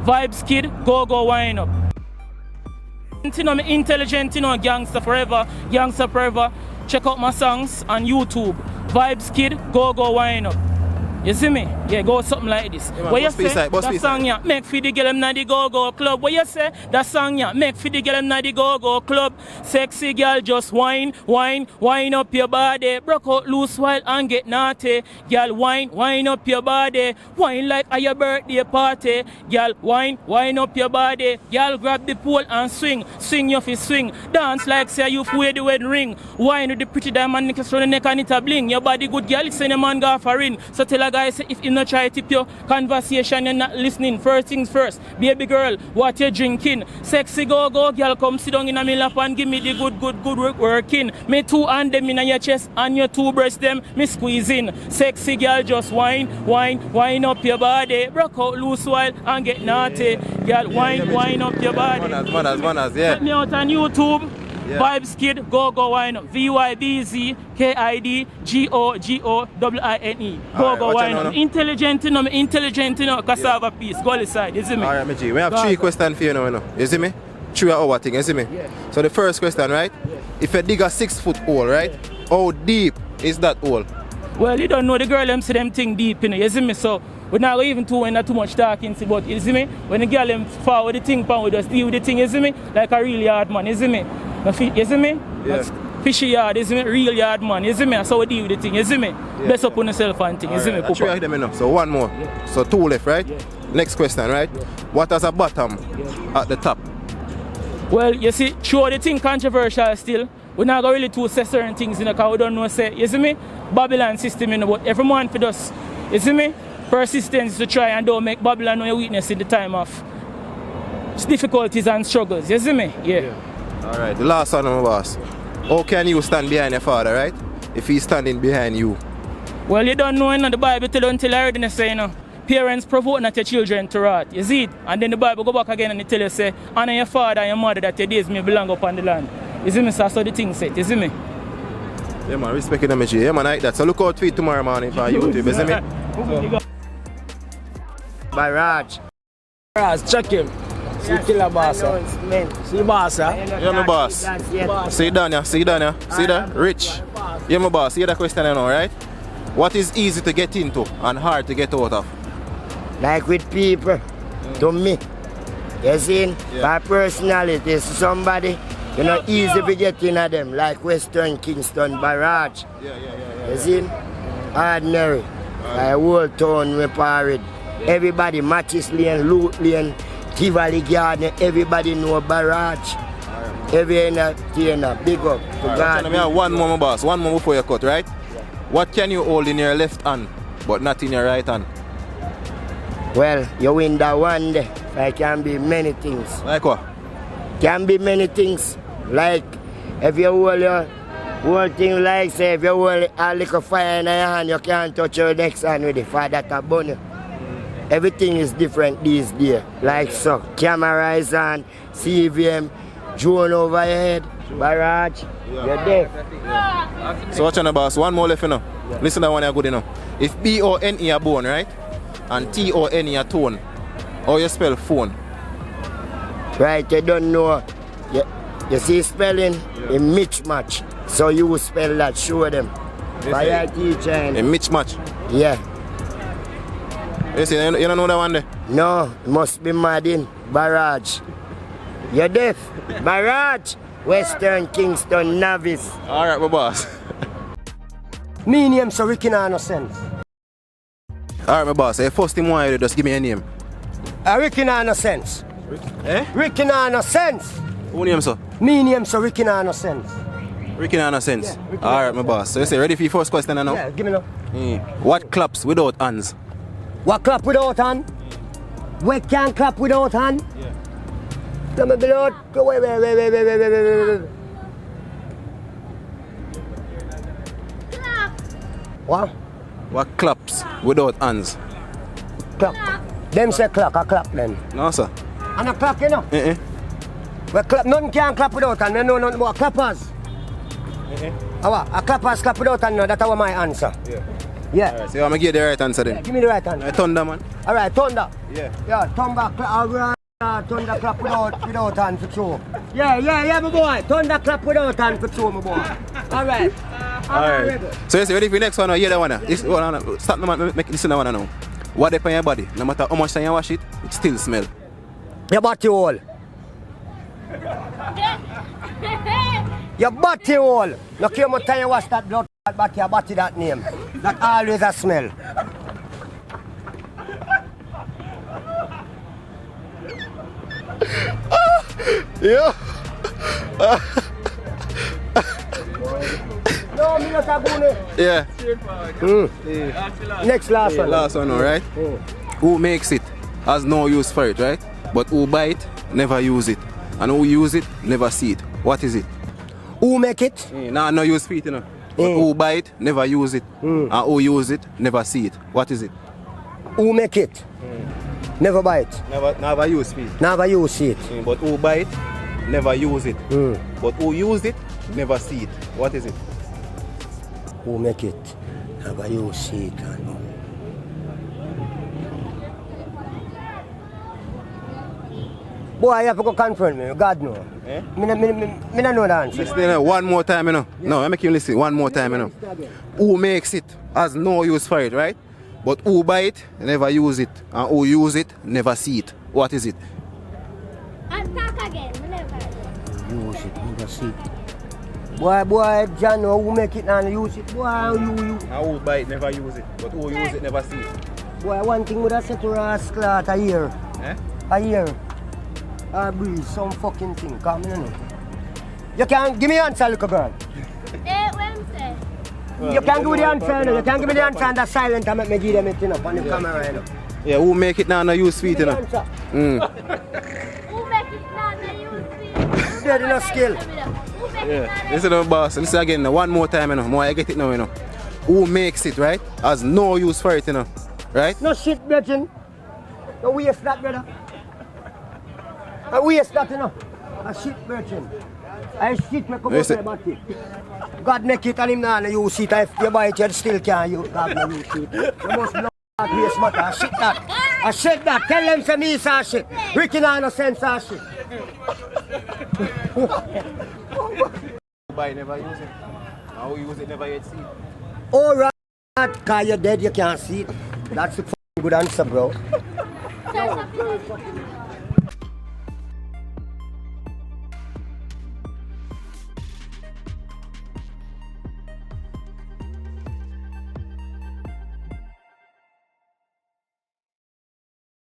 Vibes kid, go wine up. You know, me intelligent, you know, gangster forever. Check out my songs on YouTube. Vibes kid, go wine up. You see me? Yeah, go something like this. Yeah, man, what you say? That song yeah, make for the girl them na the go club. What you say? That song yeah, make for the girl them na the go club. Sexy girl, just wine up your body. Broke out loose while and get naughty. Girl, wine up your body. Wine like a your birthday party. Girl, wine up your body. Girl, grab the pole and swing your fist swing. Dance like say you wear the wedding ring. Wine with the pretty diamond necklace on the neck and it a bling. Your body good girl, it's in a man go for in. So tell a guy say if you not try to tip your conversation, you're not listening. First things first, baby girl, what you drinking? Sexy go girl, come sit down in a me lap and give me the good working. Me two hand them in your chest and your two breasts them me squeezing. Sexy girl, just wine up your body. Broke out loose while and get naughty. Girl, wine up your body. Manners, yeah. Check me out on YouTube. Yeah. Vibes kid, go wine up. VYBZ KID GOWINE. Go wine up. Intelligent, you know, cassava piece. Go inside, you see me? Alright, G. We have three questions for you now, you see me? 3 hour thing, you see me? Yeah. So the first question, right? Yeah. If you dig a 6 foot hole, right? Yeah. How deep is that hole? Well, you don't know the girl them see them thing deep, you know, you see me? So we're not even too much talking, but you see me? When the girl them forward the thing, we just deal with the thing, you see me? Like a real hard man, you see me? You see me? Yeah. Fishy yard, you see me? Real yard man, you see me? So we deal with the thing, you see me? Yeah. Best up on yourself and thing, you see me? Three them enough. So one more. Yeah. So 2 left, right? Yeah. Next question, right? Yeah. What has a bottom at the top? Well, you see, sure the thing controversial still. We're not going really to say certain things, you know, because we don't know, say, you see me? Babylon system, you know, but every man for us, you see me? Persistence to try and don't make Babylon know your weakness in the time of difficulties and struggles, you see me? Yeah. Alright, the last one, my boss. How can you stand behind your father, right? If he's standing behind you? Well, you don't know, you know, the Bible tell you until I heard it say, you know, parents provoke not your children to wrath. You see it? And then the Bible go back again and it tell you, say, honor your father and your mother that your days may belong upon the land. You see me, sir? So the thing set, you see me? Yeah, man, respect them, G. Yeah, man, like that. So look out for it tomorrow morning for YouTube, you see me? Barrage. Check him. See killer boss. See boss, Yeah, my boss. See down here, see that? Rich. Yeah, my boss. See that question you know, right? What is easy to get into and hard to get out of? Like with people, to me. You see, my personality is somebody, you know, easy to get in at them, like Western Kingston Barrage. You see, ordinary. Like whole town we parade. Everybody, Mattis Lane, Loot Lane, Tivoli Garden, everybody know Barrage. Every entertainer, big up. I have one more, my boss. One more before you cut, right? What can you hold in your left hand, but not in your right hand? Well, you win that one day. It can be many things. Like what? Can be many things. Like, if you hold your whole thing like, say, if you hold a little fire in your hand, you can't touch your next hand with it, for that a burn. Everything is different these days. Like so, camera is on, CVM, drone over your head, Barrage, you're deaf. So watch on the boss, one more left, you know. Listen to that one, you're good enough. If B-O-N-E are bone, right? And T-O-N-E are tone, how you spell phone? Right, you don't know. You see spelling, a mismatch. So you will spell that, show them. By your teacher. A mismatch? Yeah. You see, you don't know that one there? No, it must be Madin. Barrage. You're deaf. Barrage. Western Kingston Navis. Alright, my boss. Me name so Ricky no sense. Alright, my boss. Hey, first thing why you just give me a name. Ricky no sense. Eh? Ricky no sense. Who name so? Me name so Ricky no sense. Ricky no sense. Yeah, alright, my boss. So you say ready for your first question now? Yeah, give me now. What claps without hands? What clap without hand? What can clap without hand? Yeah. Tell me below. Go wait. What? What claps without hands? Clap. Them say clock, a clap then. No, sir. And a clock, you know? Well, clap, nothing can clap without hand. No, nothing about clappers. A clappers clap without hand, no, that's my answer. Yeah. Yeah. Alright, so I'm gonna give you the right answer then. Yeah, give me the right answer. Thunder, man. Alright, thunder. Yeah. Yeah, thunder clap without hand for throw. Yeah, my boy. Thunder clap without hand for throw, my boy. Alright. Alright. So you see, ready for the next one? Hear that one? This one, stop the man, make listen to that one now. What they on your body, no matter how much time you wash it, it still smell. Your body hole. Your body hole. Look how much time you wash that blood body, your body that name. That always a smell. Yeah. No, me not a Buhn. Yeah. Next last one. Last one, alright? Who makes it has no use for it, right? But who buy it, never use it. And who use it, never see it. What is it? Who make it? Nah, no use for it, you know. But who buy it, never use it. And who use it, never see it. What is it? Who make it? Never buy it. Never use for it. Never use it. But who buy it, never use it. But who use it, never see it. What is it? Who make it? Never use it. Boy, you have to go confront me. God know. Eh? Me no know the answer. Listen one more time, you know. No, I make you listen one more time, you know. Who makes it has no use for it, right? But who buy it, never use it. And who use it, never see it. What is it? And talk again, whenever. Use it, never see it. Boy, John, who make it and use it? Boy, you. And who buy it, never use it. But who use it, never see it. Boy, one thing would have said to rascal a year. Eh? A year. I breathe some fucking thing. Come in, know. You can't give me an answer, little girl. Wednesday. You can't give me the answer, no. You can't give me the answer and that's silent and make me give them it, you know, on the camera, you know. Yeah, who make it now no use feet, you know. Who make it now, the use There's no skill. Who make it Yeah. now, Listen to boss, listen again, now. One more time, you know. More I get it now, you know. Who makes it, right? Has no use for it, you know. Right? No shit, Virgin. No waste that, brother. I waste that, you know. A shit, Virgin. I shit make come out my body. God make it and him now use it. If you buy it, you still can't use it. You must know that waste matter. I shit that. I shit that. Tell them say me say shit. Ricky now no sense of shit. Buy never use it. And who use it never yet see it. Alright, cause you're dead, you can't see it. That's the good answer, bro. That's a proof.